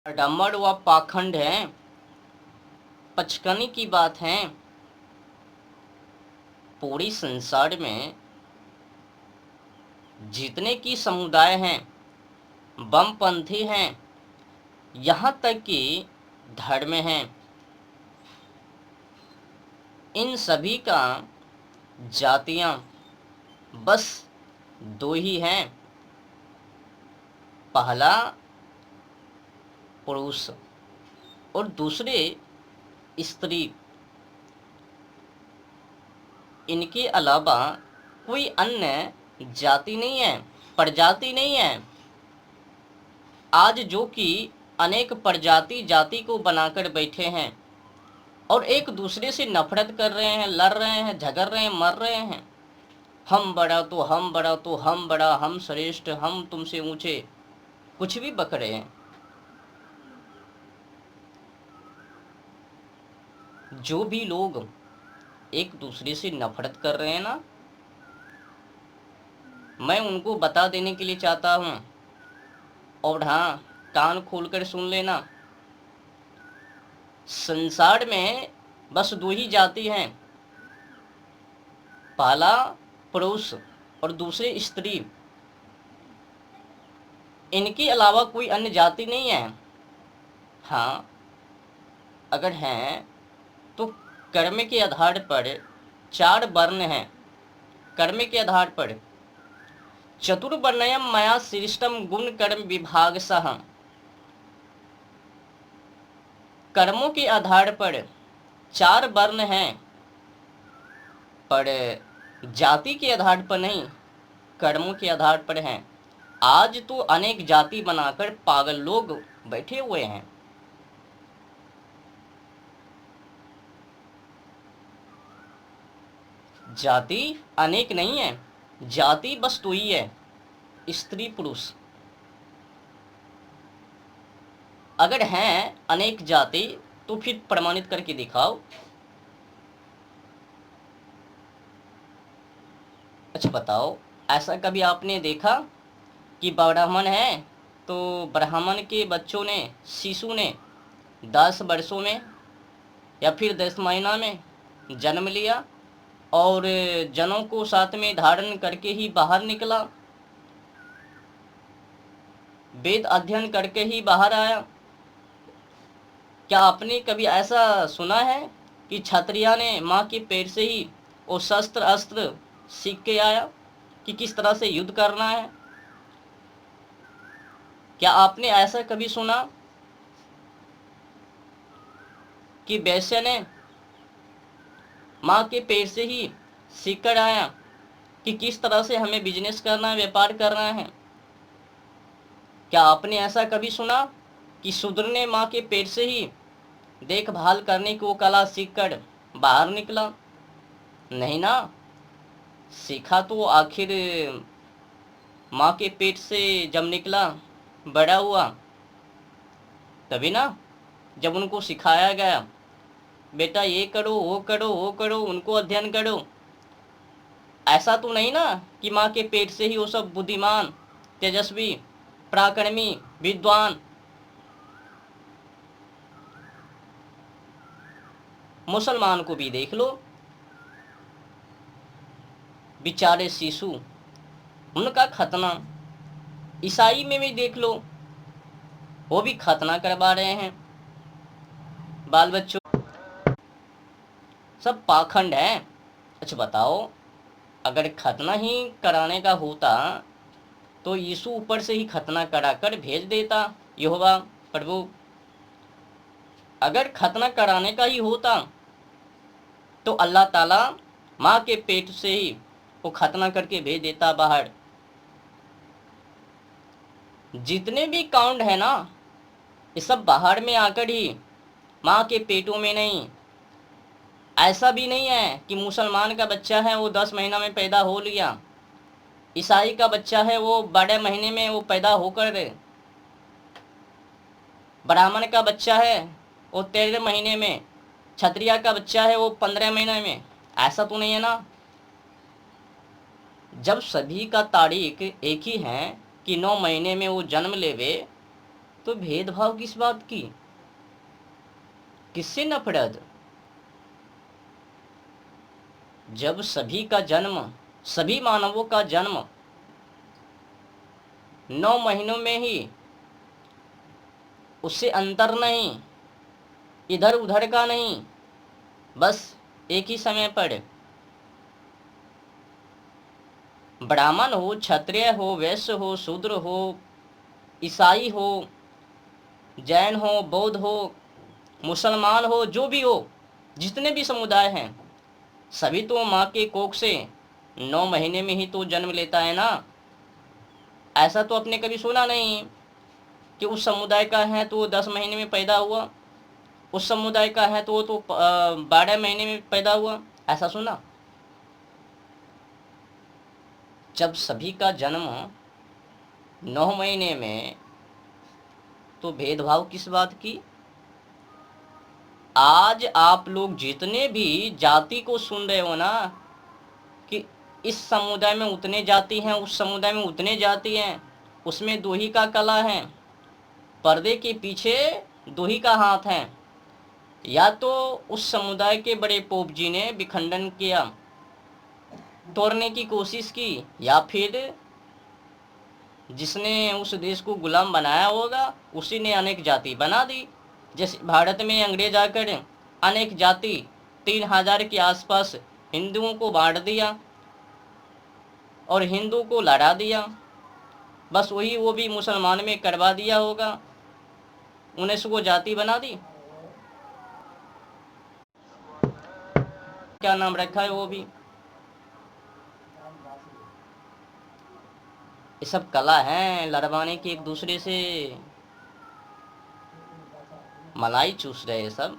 डम्बर व पाखंड है, पचकनी की बात है। पूरी संसार में जितने की समुदाय हैं, बमपंथी हैं, यहाँ तक कि धर्म हैं, इन सभी का जातियाँ बस दो ही हैं। पहला पुरुष और दूसरे स्त्री। इनके अलावा कोई अन्य जाति नहीं है, प्रजाति नहीं है। आज जो कि अनेक प्रजाति जाति को बनाकर बैठे हैं और एक दूसरे से नफरत कर रहे हैं, लड़ रहे हैं, झगड़ रहे हैं, मर रहे हैं। हम बड़ा तो हम बड़ा तो हम बड़ा, हम श्रेष्ठ, हम तुमसे ऊंचे, कुछ भी बक रहे हैं। जो भी लोग एक दूसरे से नफरत कर रहे हैं ना, मैं उनको बता देने के लिए चाहता हूँ, और हाँ, कान खोलकर सुन लेना। संसार में बस दो ही जाति हैं, पहला पुरुष और दूसरे स्त्री। इनके अलावा कोई अन्य जाति नहीं है। हाँ, अगर हैं तो कर्म के आधार पर 4 वर्ण हैं। कर्म के आधार पर चतुर्वर्ण्यम मया सृष्टम गुण कर्म विभागशः। कर्मों के आधार पर 4 वर्ण हैं, पर जाति के आधार पर नहीं, कर्मों के आधार पर हैं। आज तो अनेक जाति बनाकर पागल लोग बैठे हुए हैं। जाति अनेक नहीं है, जाति बस दो ही है, स्त्री पुरुष। अगर हैं अनेक जाति तो फिर प्रमाणित करके दिखाओ। अच्छा बताओ, ऐसा कभी आपने देखा कि ब्राह्मण है तो ब्राह्मण के बच्चों ने, शिशु ने 10 वर्षों में या फिर 10 महीना में जन्म लिया और जनों को साथ में धारण करके ही बाहर निकला, वेद अध्ययन करके ही बाहर आया? क्या आपने कभी ऐसा सुना है कि क्षत्रिय ने माँ के पेट से ही वो शस्त्र अस्त्र सीख के आया कि किस तरह से युद्ध करना है? क्या आपने ऐसा कभी सुना कि वैश्य ने माँ के पेट से ही सीख कर आया कि किस तरह से हमें बिजनेस करना है, व्यापार करना है? क्या आपने ऐसा कभी सुना कि शूद्र ने माँ के पेट से ही देखभाल करने की वो कला सीख कर बाहर निकला? नहीं ना। सीखा तो आखिर माँ के पेट से जब निकला, बड़ा हुआ, तभी ना, जब उनको सिखाया गया बेटा ये करो वो करो वो करो, उनको अध्ययन करो। ऐसा तो नहीं ना कि माँ के पेट से ही वो सब बुद्धिमान, तेजस्वी, पराक्रमी, विद्वान। मुसलमान को भी देख लो, बेचारे शिशु, उनका खतना। ईसाई में भी देख लो, वो भी खतना करवा रहे हैं बाल बच्चों। सब पाखंड है। अच्छा बताओ, अगर खतना ही कराने का होता तो यीशु ऊपर से ही खतना कराकर भेज देता, यहोवा प्रभु। अगर खतना कराने का ही होता तो अल्लाह ताला माँ के पेट से ही वो खतना करके भेज देता बाहर। जितने भी कांड है ना, ये सब बाहर में आकर ही, माँ के पेटों में नहीं। ऐसा भी नहीं है कि मुसलमान का बच्चा है वो 10 महीना में पैदा हो लिया, ईसाई का बच्चा है वो 12 महीने में वो पैदा होकर, ब्राह्मण का बच्चा है वो 13 महीने में, क्षत्रिय का बच्चा है वो 15 महीने में। ऐसा तो नहीं है ना। जब सभी का तारीख एक ही है कि 9 महीने में वो जन्म लेवे, तो भेदभाव किस बात की, किससे नफरत? जब सभी का जन्म, सभी मानवों का जन्म 9 महीनों में ही, उससे अंतर नहीं, इधर उधर का नहीं, बस एक ही समय पर, ब्राह्मण हो, क्षत्रिय हो, वैश्य हो, शूद्र हो, ईसाई हो, जैन हो, बौद्ध हो, मुसलमान हो, जो भी हो, जितने भी समुदाय हैं, सभी तो माँ के कोख से 9 महीने में ही तो जन्म लेता है ना। ऐसा तो आपने कभी सुना नहीं कि उस समुदाय का है तो 10 महीने में पैदा हुआ, उस समुदाय का है तो वो तो 12 महीने में पैदा हुआ, ऐसा सुना? जब सभी का जन्म 9 महीने में, तो भेदभाव किस बात की? आज आप लोग जितने भी जाति को सुन रहे हो ना, कि इस समुदाय में उतने जाति हैं, उस समुदाय में उतने जाति हैं, उसमें दो ही का कला है, पर्दे के पीछे दो ही का हाथ है। या तो उस समुदाय के बड़े पोप जी ने विखंडन किया, तोड़ने की कोशिश की, या फिर जिसने उस देश को गुलाम बनाया होगा उसी ने अनेक जाति बना दी। जैसे भारत में अंग्रेज आकर अनेक जाति 3000 के आसपास हिंदुओं को बांट दिया और हिंदू को लड़ा दिया, बस वही वो भी मुसलमान में करवा दिया होगा, 19 को जाति बना दी। क्या नाम रखा है वो भी। ये सब कला है लड़वाने की, एक दूसरे से मलाई चूस रहे सब।